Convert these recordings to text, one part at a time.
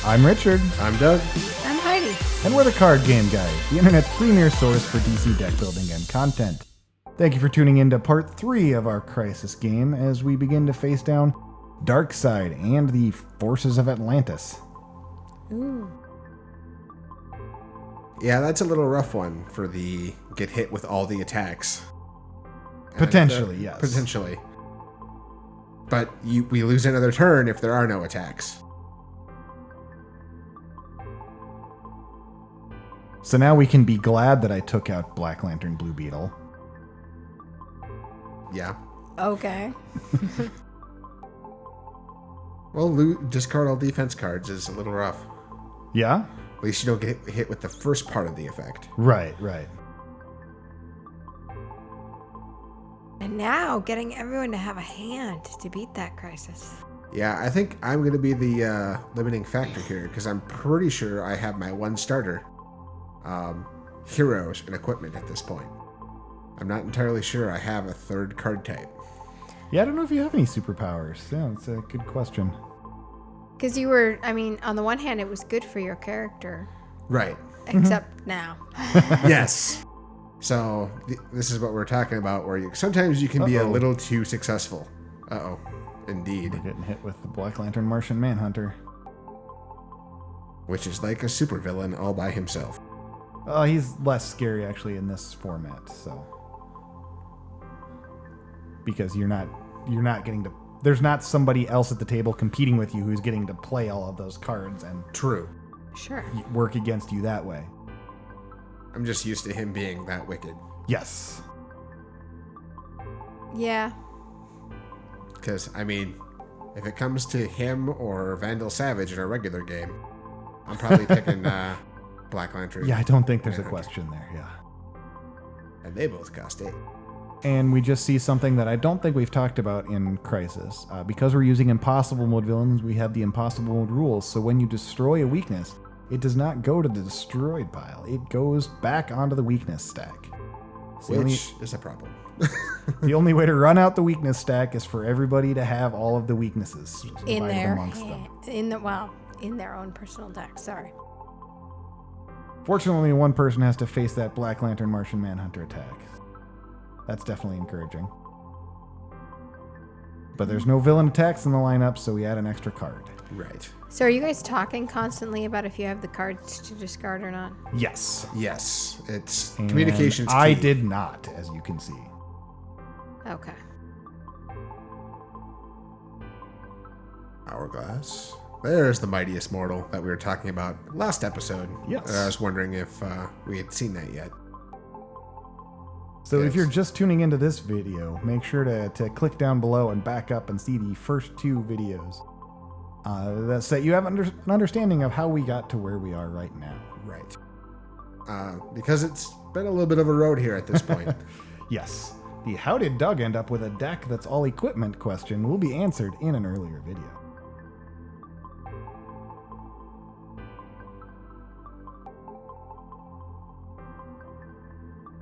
I'm Richard. I'm Doug. I'm Heidi. And we're the Card Game Guy, the internet's premier source for DC deck building and content. Thank you for tuning in to part 3 of our Crisis game as we begin to face down Darkseid and the forces of Atlantis. Ooh. Yeah, that's a little rough one for the get hit with all the attacks. Potentially, yes. Potentially. But we lose another turn if there are no attacks. So now we can be glad that I took out Black Lantern Blue Beetle. Yeah. Okay. Well, discard all defense cards is a little rough. Yeah? At least you don't get hit with the first part of the effect. Right. And now getting everyone to have a hand to beat that crisis. Yeah, I think I'm going to be the limiting factor here because I'm pretty sure I have my one starter heroes and equipment at this point. I'm not entirely sure I have a third card type. Yeah, I don't know if you have any superpowers. Yeah, that's a good question. Because you were, on the one hand, it was good for your character. Right. Except now. Yes. So this is what we're talking about, where sometimes you can be a little too successful. Uh-oh. Indeed. We're getting hit with the Black Lantern Martian Manhunter. Which is like a supervillain all by himself. He's less scary, actually, in this format, so... Because you're not getting to... There's not somebody else at the table competing with you who's getting to play all of those cards and... True. Sure. Work against you that way. I'm just used to him being that wicked. Yes. Yeah. Because, if it comes to him or Vandal Savage in a regular game, I'm probably picking Black Lantern. Yeah, I don't think there's a question there, yeah. And they both cost 8. And we just see something that I don't think we've talked about in Crisis. Because we're using Impossible Mode villains, we have the Impossible Mode rules. So when you destroy a weakness, it does not go to the destroyed pile. It goes back onto the weakness stack. Which is a problem. The only way to run out the weakness stack is for everybody to have all of the weaknesses In divided their amongst them. in their own personal deck. Sorry. Fortunately, one person has to face that Black Lantern Martian Manhunter attack. That's definitely encouraging. But there's no villain attacks in the lineup, so we add an extra card. Right. So are you guys talking constantly about if you have the cards to discard or not? Yes. Yes. It's And communication's key. I did not, as you can see. Okay. Hourglass. There's the mightiest mortal that we were talking about last episode. Yes. I was wondering if we had seen that yet. So Yes. if you're just tuning into this video, make sure to click down below and back up and see the first 2 videos. That's that you have an understanding of how we got to where we are right now. Right. Because it's been a little bit of a road here at this point. Yes. The how did Doug end up with a deck that's all equipment question will be answered in an earlier video.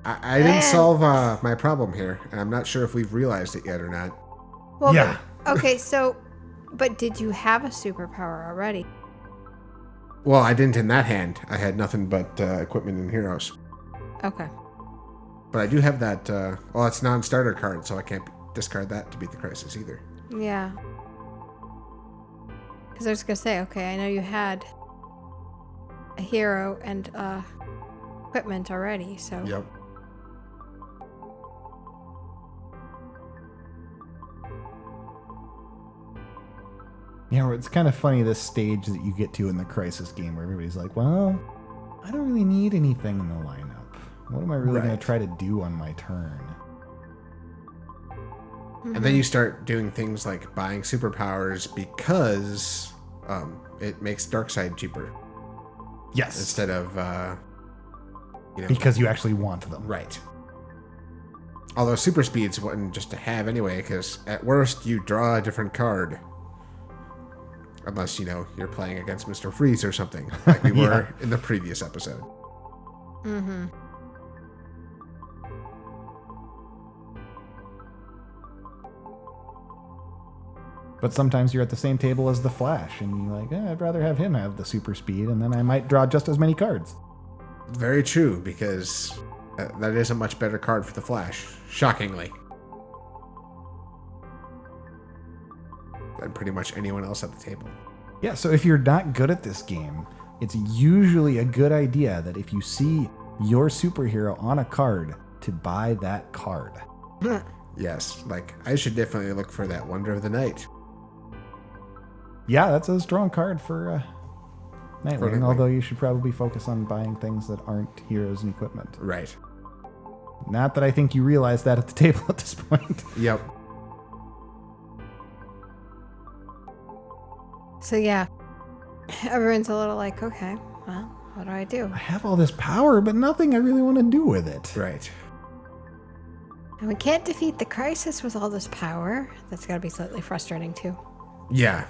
I didn't solve my problem here, and I'm not sure if we've realized it yet or not. Well, Yeah. Okay, but did you have a superpower already? Well, I didn't in that hand. I had nothing but equipment and heroes. Okay. But I do have that, it's non-starter card, so I can't discard that to beat the crisis either. Yeah. Because I was going to say, okay, I know you had a hero and equipment already, so... Yep. Yeah, it's kind of funny this stage that you get to in the Crisis game where everybody's like, well, I don't really need anything in the lineup. What am I really going to try to do on my turn? And then you start doing things like buying superpowers because it makes Darkseid cheaper. Yes. Instead of, Because you actually want them. Right. Although super speed's one just to have anyway, because at worst you draw a different card. Unless, you're playing against Mr. Freeze or something, like we were in the previous episode. Mm-hmm. But sometimes you're at the same table as the Flash, and you're like, I'd rather have him have the super speed, and then I might draw just as many cards. Very true, because that is a much better card for the Flash, shockingly, than pretty much anyone else at the table. Yeah, so if you're not good at this game, it's usually a good idea that if you see your superhero on a card, to buy that card. Yes, like, I should definitely look for that Wonder of the Night. Yeah, that's a strong card for Nightwing, Nightwing. although you should probably focus on buying things that aren't heroes and equipment. Right. Not that I think you realize that at the table at this point. Yep. So yeah, everyone's a little like, okay, well, what do I do? I have all this power, but nothing I really want to do with it. Right. And we can't defeat the Crisis with all this power. That's got to be slightly frustrating too. Yeah.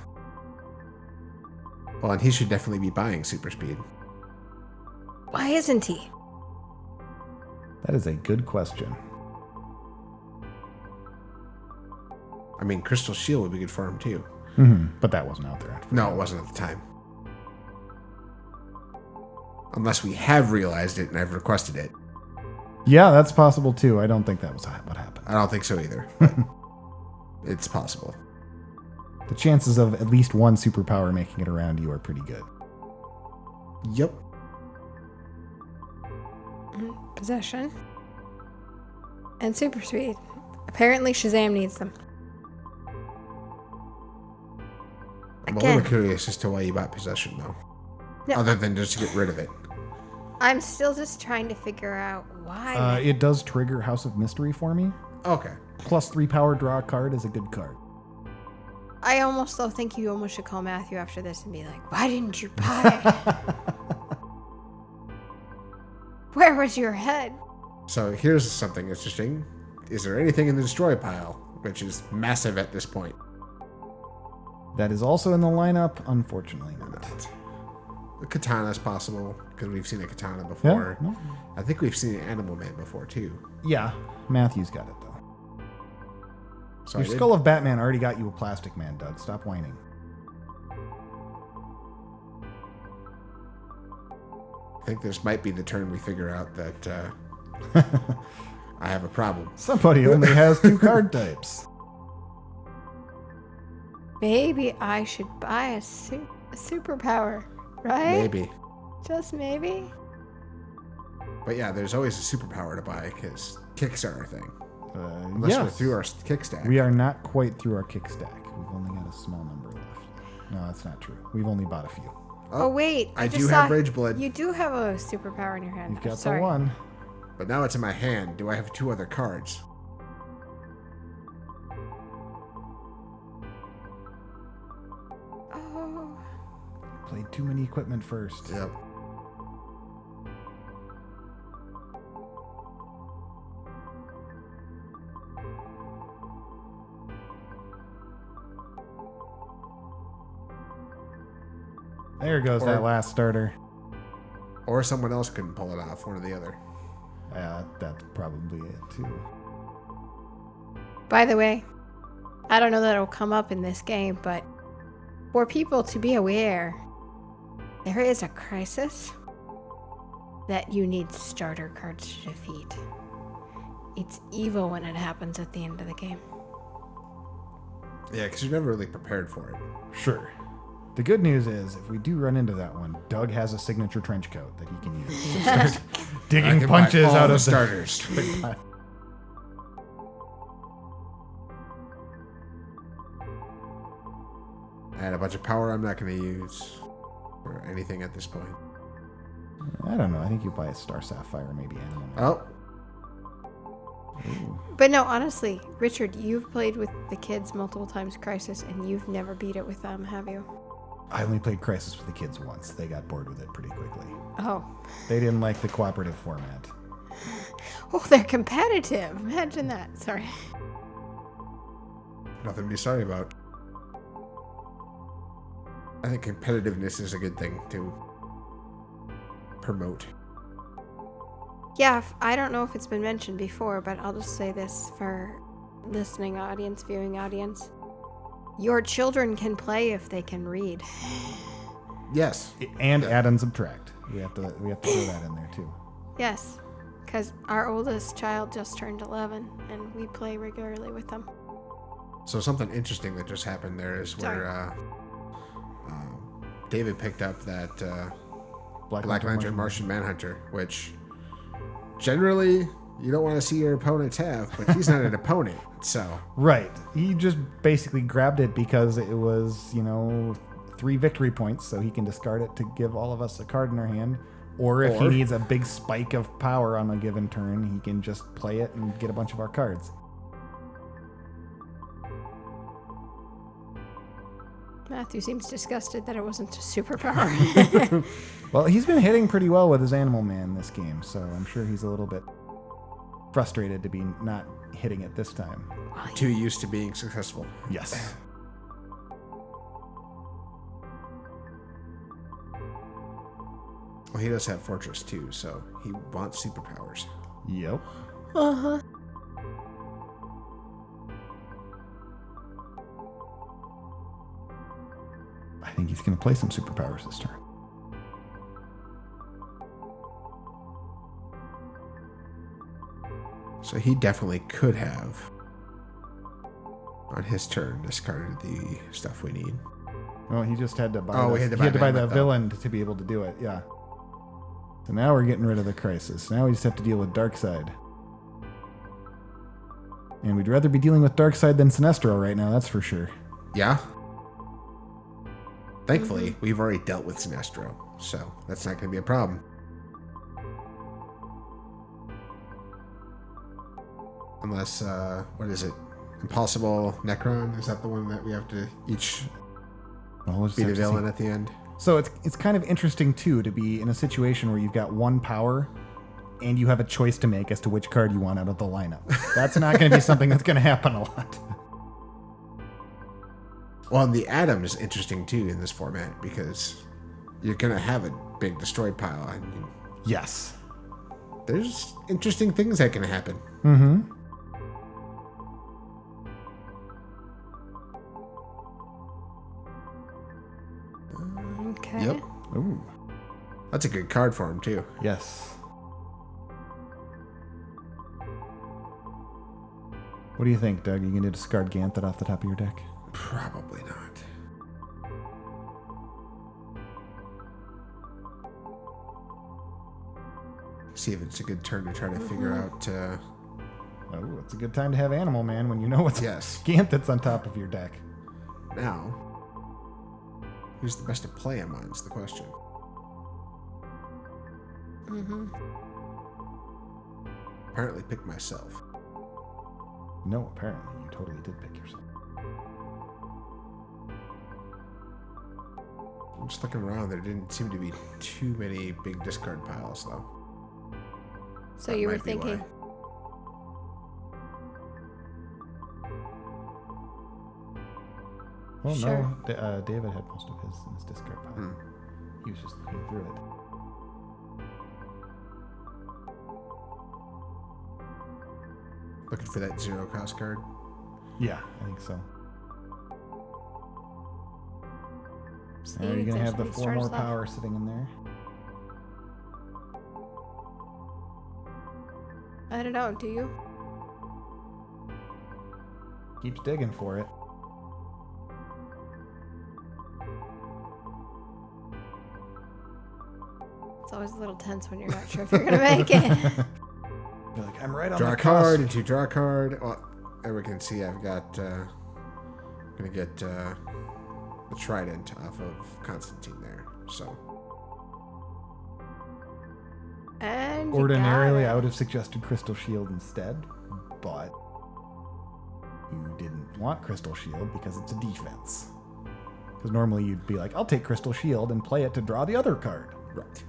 Well, and he should definitely be buying super speed. Why isn't he? That is a good question. I mean, Crystal Shield would be good for him, too. But that wasn't out there. No, it wasn't at the time. Unless we have realized it and I've requested it. Yeah, that's possible too. I don't think that was what happened. I don't think so either. But it's possible. The chances of at least one superpower making it around you are pretty good. Yep. Possession. And super speed. Apparently Shazam needs them. I'm a Again. little curious as to why you bought possession, though. No. Other than just to get rid of it. I'm still just trying to figure out why. It does trigger House of Mystery for me. Okay. +3 power, draw a card is a good card. I almost though think you almost should call Matthew after this and be like, why didn't you buy it? Where was your head? So here's something interesting. Is there anything in the destroy pile, which is massive at this point? That is also in the lineup, unfortunately not. A katana is possible, because we've seen a katana before. Yeah, no. I think we've seen an Animal Man before, too. Yeah, Matthew's got it though. So Your Skull of Batman already got you a Plastic Man, Doug. Stop whining. I think this might be the turn we figure out that I have a problem. Somebody only has 2 card types. Maybe I should buy a superpower, right? Maybe. Just maybe? But yeah, there's always a superpower to buy, because kicks are our thing. Unless we're Yes. through our kick stack. We are not quite through our kick stack. We've only got a small number left. No, that's not true. We've only bought a few. Oh wait, I just do saw have Rage Blood. You do have a superpower in your hand. You've got Sorry. the one. But now it's in my hand. Do I have 2 other cards? Oh, Played too many equipment first. Yep. There goes that last starter. Or someone else couldn't pull it off, one or the other. That's probably it too. by the way, I don't know that it'll come up in this game, but for people to be aware, there is a crisis that you need starter cards to defeat. It's evil when it happens at the end of the game. Yeah, because you're never really prepared for it. Sure. The good news is, if we do run into that one, Doug has a signature trench coat that he can use to start I digging can buy punches all out the of starters. I had a bunch of power I'm not going to use or anything at this point. I don't know. I think you buy a Star Sapphire, maybe Animal Man. Oh, Ooh. But no, honestly, Richard, you've played with the kids multiple times Crisis, and you've never beat it with them, have you? I only played Crisis with the kids once. They got bored with it pretty quickly. Oh. They didn't like the cooperative format. Oh, they're competitive. Imagine that. Sorry. nothing to be sorry about. I think competitiveness is a good thing to promote. Yeah, I don't know if it's been mentioned before, but I'll just say this for listening audience, viewing audience. Your children can play if they can read. Yes. And add and subtract. We have to throw that in there too. Yes, because our oldest child just turned 11, and we play regularly with them. So something interesting that just happened there is where David picked up that Black Lantern Martian Manhunter, which generally you don't want to see your opponents have, but he's not an opponent, so. Right. He just basically grabbed it because it was, 3 victory points, so he can discard it to give all of us a card in our hand. Or if he needs a big spike of power on a given turn, he can just play it and get a bunch of our cards. Matthew seems disgusted that it wasn't a superpower. Well, he's been hitting pretty well with his Animal Man this game, so I'm sure he's a little bit frustrated to be not hitting it this time. Too used to being successful. Yes. Well, he does have Fortress too, so he wants superpowers. Yep. Uh-huh. I think he's going to play some superpowers this turn. So he definitely could have, on his turn, discarded the stuff we need. Well, he just had to buy. Oh, he had to buy the villain to be able to do it. Yeah. So now we're getting rid of the Crisis. Now we just have to deal with Darkseid. And we'd rather be dealing with Darkseid than Sinestro right now, that's for sure. Yeah. Thankfully, we've already dealt with Sinestro, so that's not going to be a problem. Unless, what is it? Impossible Necron? Is that the one that we have to each be the villain at the end? So it's kind of interesting, too, to be in a situation where you've got one power and you have a choice to make as to which card you want out of the lineup. That's not going to be something that's going to happen a lot. Well, and the Atom is interesting, too, in this format, because you're going to have a big destroyed pile. I mean, yes. There's interesting things that can happen. Mm-hmm. Okay. Yep. Ooh. That's a good card for him, too. Yes. What do you think, Doug? Are you going to discard Ganthet off the top of your deck? Probably not. See if it's a good turn to try to figure out. Oh, it's a good time to have Animal Man when you know what's Ganthet's on top of your deck. Now, who's the best to play him on is the question. Mm-hmm. Apparently pick myself. No, apparently you totally did pick yourself. I'm just looking around. There didn't seem to be too many big discard piles, though. So That you were might be thinking... why. Well, Sure. no, David had most of his in his discard pile. He was just looking through it. Looking for that 0 cost card. Yeah, I think so. See Now you're if going to there's have the any 4 stars more left. power sitting in there. I don't know, do you? Keeps digging for it. It's always a little tense when you're not sure if you're going to make it. You're like, I'm right on Draw the a card cusp. into draw a card. Well, everyone can see I've got. I'm gonna get the trident off of Constantine there. So And you Ordinarily, got I it. would have suggested Crystal Shield instead, but you didn't want Crystal Shield because it's a defense. Because normally you'd be like, I'll take Crystal Shield and play it to draw the other card. right,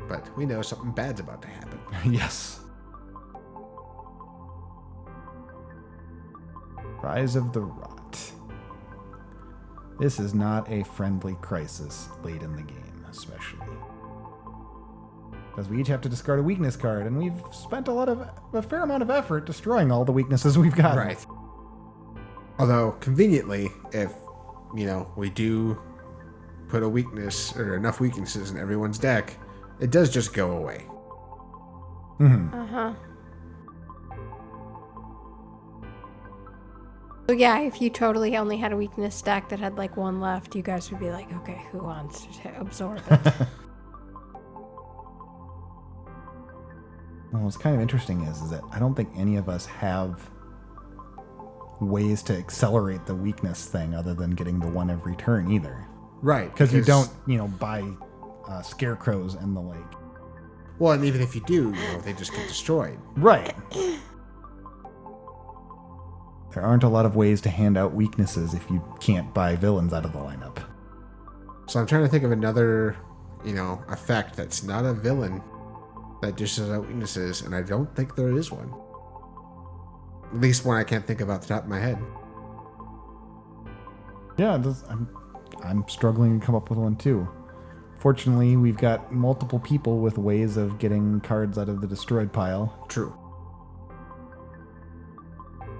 but we know something bad's about to happen. Yes. Rise of the Rot. This is not a friendly Crisis late in the game, especially. Because we each have to discard a weakness card, and we've spent a fair amount of effort destroying all the weaknesses we've got. Right. Although, conveniently, if, we do put a weakness or enough weaknesses in everyone's deck, it does just go away. Mm-hmm. Uh-huh. So yeah, if you totally only had a weakness stack that had like one left, you guys would be like, okay, who wants to absorb it? Well, what's kind of interesting is that I don't think any of us have ways to accelerate the weakness thing other than getting the one every turn either. Right. Because you don't, buy scarecrows and the like. Well, and even if you do, they just get destroyed. Right. There aren't a lot of ways to hand out weaknesses if you can't buy villains out of the lineup. So I'm trying to think of another, effect that's not a villain that dishes out weaknesses, and I don't think there is one. At least one I can't think of off the top of my head. Yeah, I'm struggling to come up with one too. Fortunately, we've got multiple people with ways of getting cards out of the destroyed pile. True.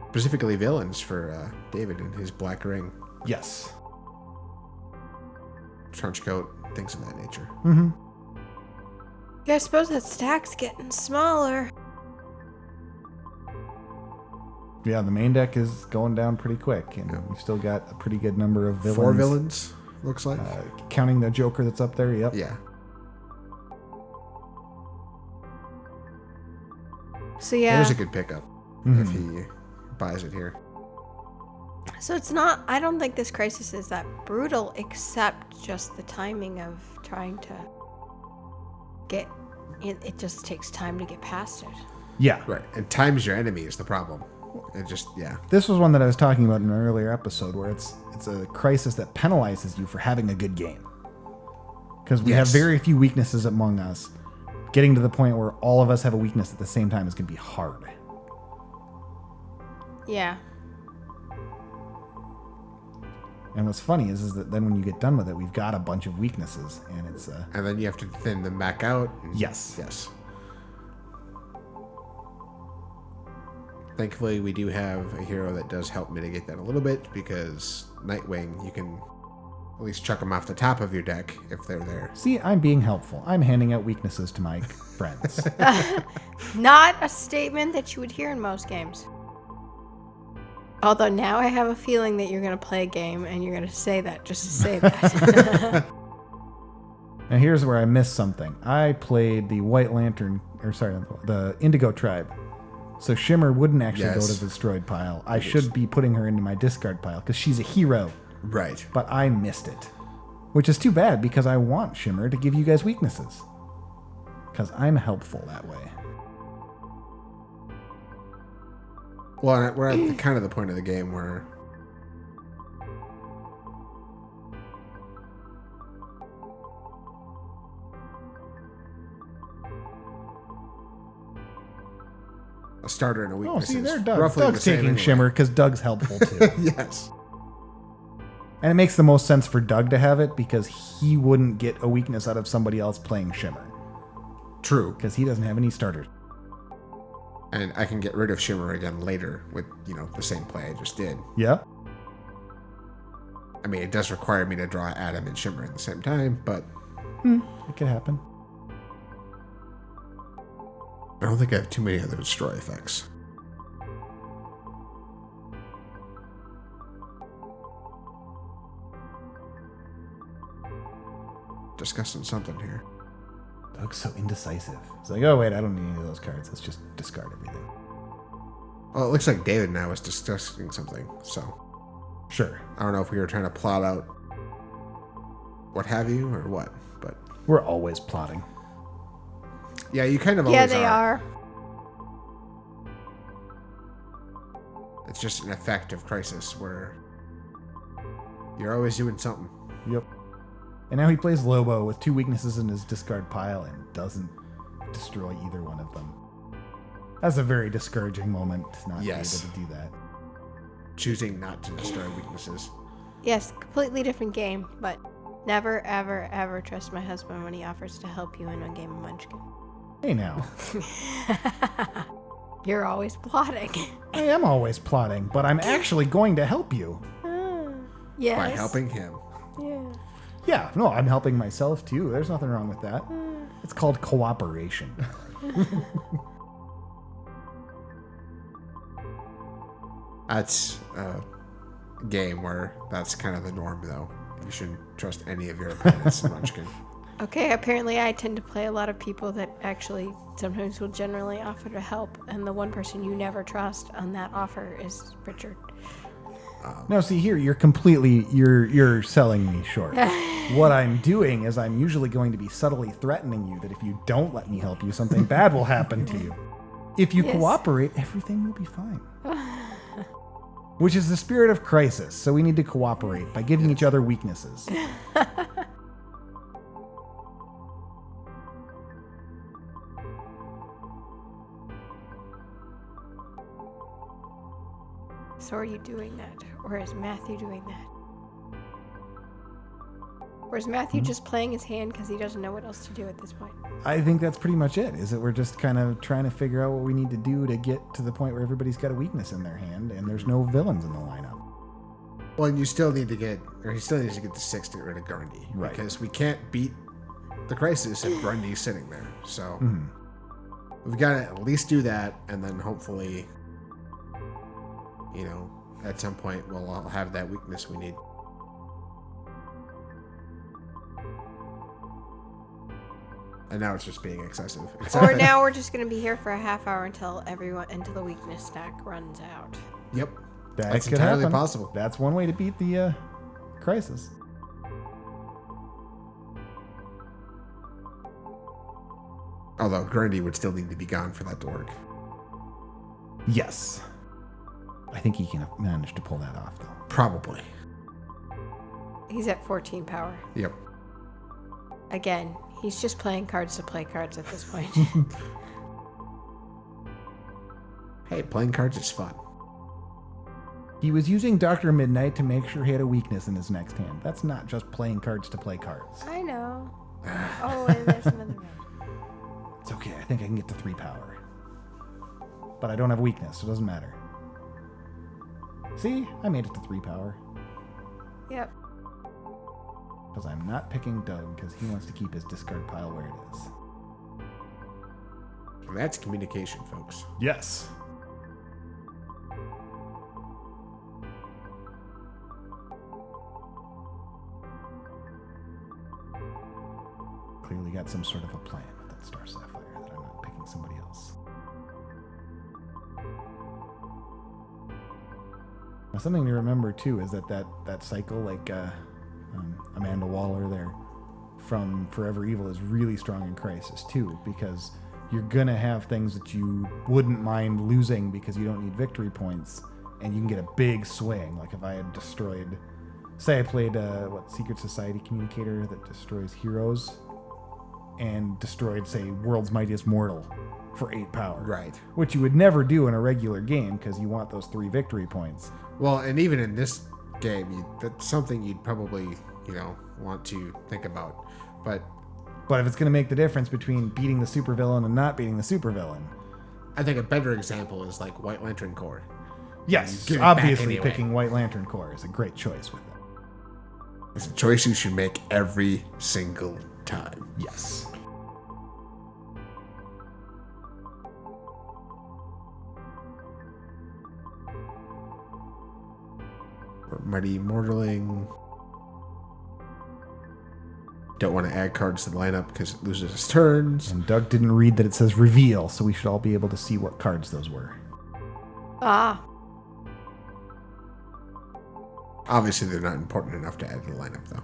Specifically villains for David and his black ring. Yes. Trench coat, things of that nature. Mm-hmm. Yeah, I suppose that stack's getting smaller. Yeah, the main deck is going down pretty quick, and we've still got a pretty good number of villains. 4 villains, looks like. Counting the Joker that's up there, yep. Yeah. So yeah. There's a good pickup if he buys it here. So it's not, I don't think this crisis is that brutal, except just the timing of trying to get, it just takes time to get past it. Yeah. Right. And time's your enemy is the problem. It just, yeah. This was one that I was talking about in an earlier episode where it's a crisis that penalizes you for having a good game. Because we have very few weaknesses among us. Getting to the point where all of us have a weakness at the same time is going to be hard. Yeah. And what's funny is that then when you get done with it, we've got a bunch of weaknesses, and it's and then you have to thin them back out. Yes. Yes. Thankfully, we do have a hero that does help mitigate that a little bit, because Nightwing, you can at least chuck them off the top of your deck if they're there. See, I'm being helpful. I'm handing out weaknesses to my friends. Not a statement that you would hear in most games. Although now I have a feeling that you're going to play a game and you're going to say that just to say that. Now here's where I missed something. I played the White Lantern, the Indigo Tribe. So Shimmer wouldn't actually go to the destroyed pile. I should be putting her into my discard pile because she's a hero. Right. But I missed it. Which is too bad because I want Shimmer to give you guys weaknesses. Because I'm helpful that way. Well, we're at kind of the point of the game where a starter and a weakness. Oh, see, there, is Doug. roughly Doug's the same taking anyway. Shimmer because Doug's helpful too. Yes. And it makes the most sense for Doug to have it because he wouldn't get a weakness out of somebody else playing Shimmer. True. Because he doesn't have any starters. And I can get rid of Shimmer again later with, the same play I just did. Yep. I mean, it does require me to draw Adam and Shimmer at the same time, but It could happen. I don't think I have too many other destroy effects. Discussing something here. Doug's so indecisive. It's like, oh wait, I don't need any of those cards. Let's just discard everything. Oh, it looks like David and I was discussing something, so Sure. I don't know if we were trying to plot out what have you or what, but We're always plotting. yeah, you kind of Yeah, always they are. It's just an effect of Crisis where you're always doing something. Yep. And now he plays Lobo with 2 weaknesses in his discard pile and doesn't destroy either one of them. That's a very discouraging moment to not be able to do that. Choosing not to destroy weaknesses. Yes, completely different game, but never, ever, ever trust my husband when he offers to help you in a game of Munchkin. Hey now. You're always plotting. I am always plotting, but I'm actually going to help you. Yes. By helping him. Yeah. Yeah, no, I'm helping myself too. There's nothing wrong with that. It's called cooperation. That's a game where that's kind of the norm, though. You shouldn't trust any of your opponents in Munchkin. Okay, apparently I tend to play a lot of people that actually sometimes will generally offer to help, and the one person you never trust on that offer is Richard. No, see here, you're selling me short. What I'm doing is I'm usually going to be subtly threatening you that if you don't let me help you, something bad will happen to you. If you Yes. cooperate, everything will be fine. Which is the spirit of crisis, so we need to cooperate by giving each other weaknesses. So are you doing that? Or is Matthew doing that? Or is Matthew just playing his hand because he doesn't know what else to do at this point? I think that's pretty much it, is that we're just kind of trying to figure out what we need to do to get to the point where everybody's got a weakness in their hand and there's no villains in the lineup. Well, and you still need to get, or he still needs to get the 6 to get rid of Grundy. Right. Because we can't beat the crisis if Grundy's sitting there. So we've got to at least do that, and then hopefully, at some point we'll all have that weakness we need. And now it's just being excessive. Or now we're just going to be here for a half hour until the weakness stack runs out. Yep. That's entirely possible. That's one way to beat the crisis. Although Grundy would still need to be gone for that to work. Yes. I think he can manage to pull that off, though. Probably. He's at 14 power. Yep. Again, he's just playing cards to play cards at this point. Hey, playing cards is fun. He was using Dr. Midnight to make sure he had a weakness in his next hand. That's not just playing cards to play cards. I know. Oh, and there's another one. It's okay. I think I can get to 3 power. But I don't have weakness, so it doesn't matter. See? I made it to 3 power. Yep. Because I'm not picking Doug because he wants to keep his discard pile where it is. And that's communication, folks. Yes. Clearly got some sort of a plan with that Star Sapphire that I'm not picking somebody else. Now, something to remember too is that cycle, like Amanda Waller there from Forever Evil, is really strong in Crisis too, because you're gonna have things that you wouldn't mind losing because you don't need victory points, and you can get a big swing. Like if I had destroyed, say I played Secret Society Communicator that destroys heroes, and destroyed, say, World's Mightiest Mortal for 8 power. Right. Which you would never do in a regular game because you want those 3 victory points. Well, and even in this game, that's something you'd probably, want to think about. But if it's going to make the difference between beating the supervillain and not beating the supervillain. I think a better example is like White Lantern Corps. Yes, Give it back obviously anyway. picking White Lantern Corps is a great choice with it. It's a choice you should make every single time. Yes. Or Mighty Mortaling. Don't want to add cards to the lineup because it loses its turns. And Doug didn't read that it says reveal, so we should all be able to see what cards those were. Ah. Obviously, they're not important enough to add to the lineup, though.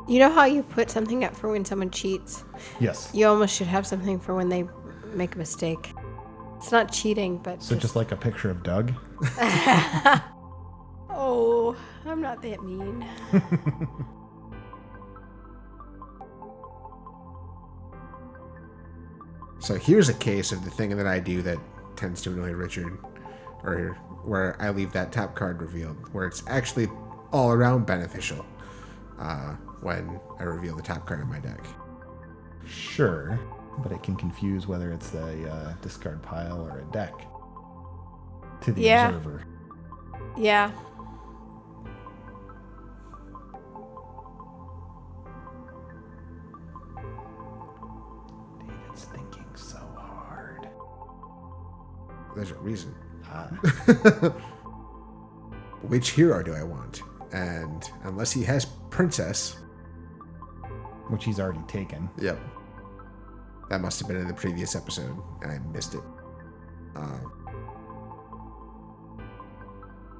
You know how you put something up for when someone cheats? Yes. You almost should have something for when they make a mistake. It's not cheating, but So just like a picture of Doug? Oh, I'm not that mean. So here's a case of the thing that I do that tends to annoy Richard, or where I leave that top card revealed, where it's actually all around beneficial when I reveal the top card of my deck. Sure. but it can confuse whether it's a discard pile or a deck to the Yeah. observer. Yeah. David's thinking so hard. There's a reason. Ah. Which hero do I want? And unless he has princess, Which he's already taken. yep, that must have been in the previous episode, and I missed it.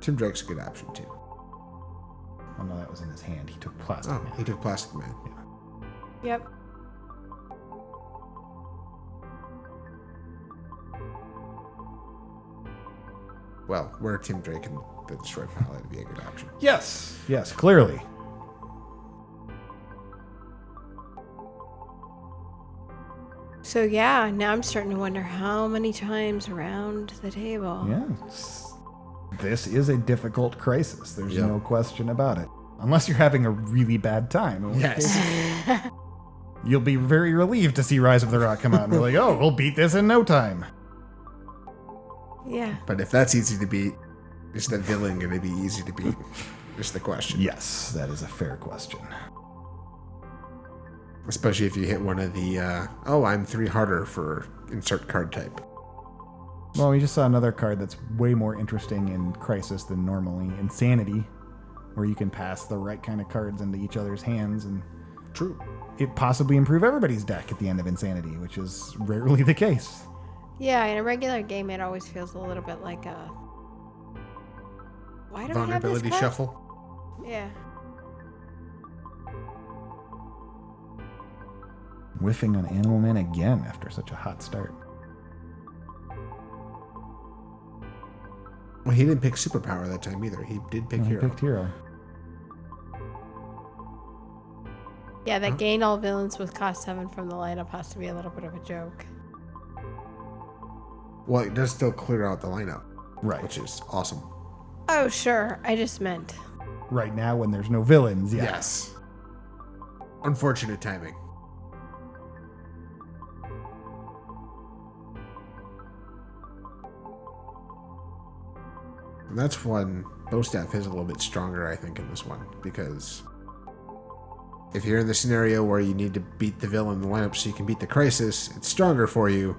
Tim Drake's a good option too. Oh no, that was in his hand. He took Plastic Oh, Man. he took Plastic Man. Yep. Well, where Tim Drake and the Destroy Pile, that'd be a good option. Yes. Yes, clearly. So yeah, now I'm starting to wonder how many times around the table. Yeah. This is a difficult crisis. There's Yep. no question about it. Unless you're having a really bad time. in which Yes. case You'll be very relieved to see Rise of the Rock come out and be like, oh, we'll beat this in no time. Yeah. But if that's easy to beat, is the villain going to be easy to beat? Is the question. Yes, that is a fair question. Especially if you hit one of the, I'm 3 harder for insert card type. Well, we just saw another card that's way more interesting in Crisis than normally. Insanity, where you can pass the right kind of cards into each other's hands and True. it possibly improve everybody's deck at the end of Insanity, which is rarely the case. Yeah, in a regular game, it always feels a little bit like a. Why do I have this Vulnerability card? shuffle. Yeah. Whiffing on Animal Man again after such a hot start. Well, he didn't pick superpower that time either. He did pick No, he hero. picked Hero. Yeah, that gain all villains with cost 7 from the lineup has to be a little bit of a joke. Well, it does still clear out the lineup, Right. which is awesome. Oh, sure. I just meant. Right now when there's no villains, yeah. Yes. Unfortunate timing. And that's when Bostaf is a little bit stronger, I think, in this one. Because if you're in the scenario where you need to beat the villain in the lineup so you can beat the crisis, it's stronger for you.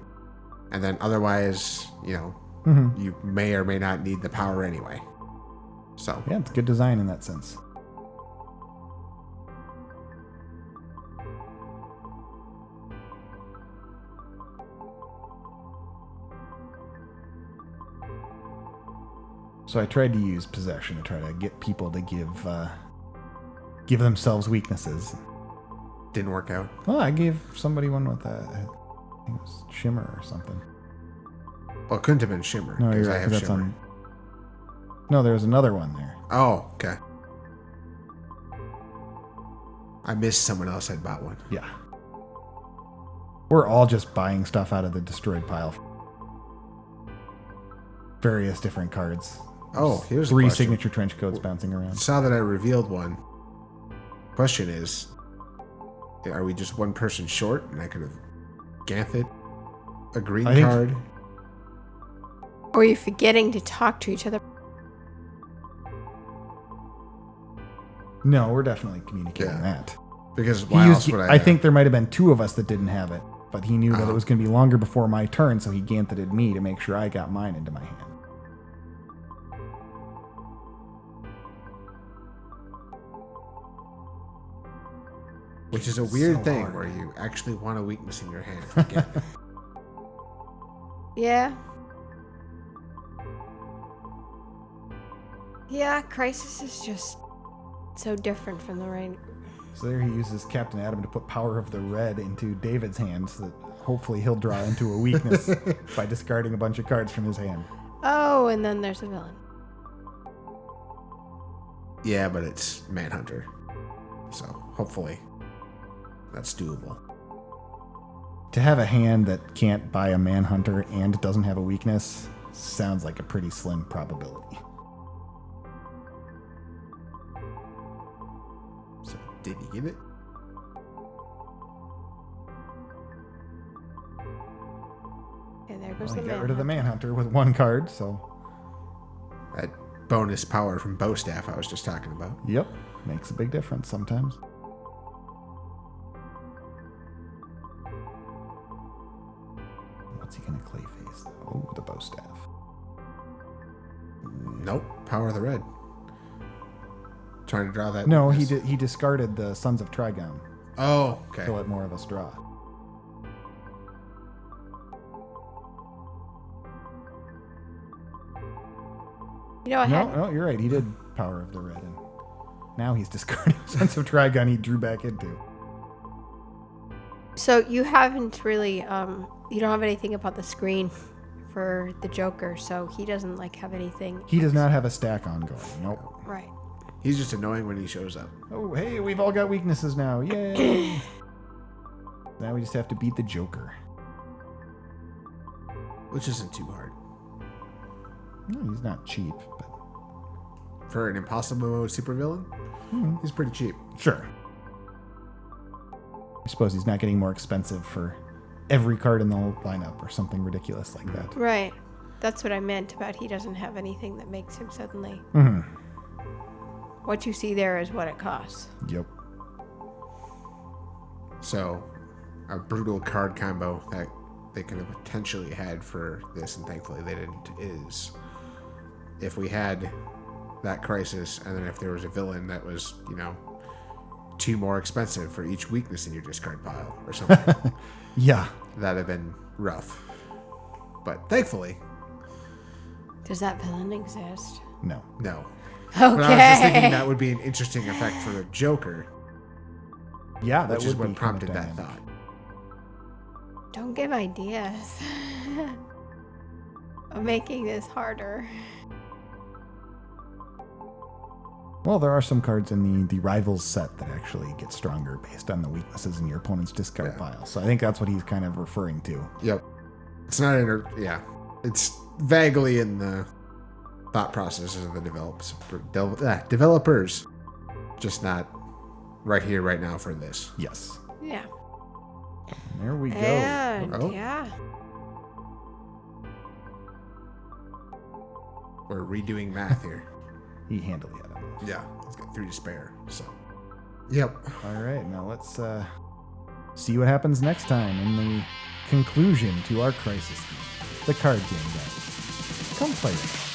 And then otherwise, you may or may not need the power anyway. So, Yeah, it's good design in that sense. So I tried to use possession to try to get people to give themselves weaknesses. didn't work out. Well, I gave somebody one with I think it was Shimmer or something. Well, it couldn't have been Shimmer. No, you're because I right. have 'Cause that's Shimmer. on. No, there was another one there. Oh, okay. I missed someone else had bought one. Yeah. We're all just buying stuff out of the destroyed pile. Various different cards. Oh, here's a 3 question. signature trench coats bouncing around. Saw that I revealed one. Question is, are we just one person short? And I could have Ganthet a green I think- card. Or you're forgetting to talk to each other. No, we're definitely communicating Yeah. that. Because He why else used, would I? I think there might have been 2 of us that didn't have it, but he knew that Uh-huh. it was going to be longer before my turn, so he Ganthetted me to make sure I got mine into my hand. Which is a weird So thing hard. where you actually want a weakness in your hand. for Ganthet. Yeah. Yeah, Crisis is just so different from the rain. So there he uses Captain Atom to put Power of the Red into David's hand, so that hopefully he'll draw into a weakness by discarding a bunch of cards from his hand. Oh, and then there's a villain. Yeah, but it's Manhunter. So hopefully that's doable. To have a hand that can't buy a Manhunter and doesn't have a weakness sounds like a pretty slim probability. So did he give it? goes the Get rid of the Manhunter. Manhunter with 1 card, so... That bonus power from Bow Staff I was just talking about. Yep. Makes a big difference sometimes. What's he going to Clayface? Oh, the Bow Staff. Nope. Power of the Red. Trying to draw that. No, weakness. he discarded the Sons of Trigon Oh, okay. to let more of us draw. You know, I had No, you're right. He did Power of the Red. And now he's discarding Sons of Trigon he drew back into. So you haven't really, you don't have anything about the screen for the Joker, so he doesn't like have anything. He does not have a stack ongoing. Nope. Right. He's just annoying when he shows up. Oh, hey, we've all got weaknesses now. Yay! Now we just have to beat the Joker. Which isn't too hard. No, he's not cheap, but For an impossible mode supervillain, he's pretty cheap. sure. I suppose he's not getting more expensive for every card in the whole lineup or something ridiculous like that. Right. That's what I meant about he doesn't have anything that makes him suddenly. Mm-hmm. What you see there is what it costs. Yep. So, a brutal card combo that they could have potentially had for this, and thankfully they didn't, is if we had that Crisis, and then if there was a villain that was, 2 more expensive for each weakness in your discard pile or something. Yeah. That'd have been rough. But thankfully, Does that villain exist? No. no. Okay. But I was just thinking that would be an interesting effect for the Joker, Yeah, that which is would what be prompted kind of that dynamic. thought. Don't give ideas of making this harder. Well, there are some cards in the Rivals set that actually get stronger based on the weaknesses in your opponent's discard Yeah. pile. So I think that's what he's kind of referring to. Yep. It's not yeah. It's vaguely in the thought processes of the developers. Just not right here, right now for this. Yes. Yeah. There we go. And Oh. yeah. We're redoing math here. He handily had him. Yeah. He's got 3 to spare, so. Yep. All right, now let's see what happens next time in the conclusion to our Crisis game, the card game guys. Come play it.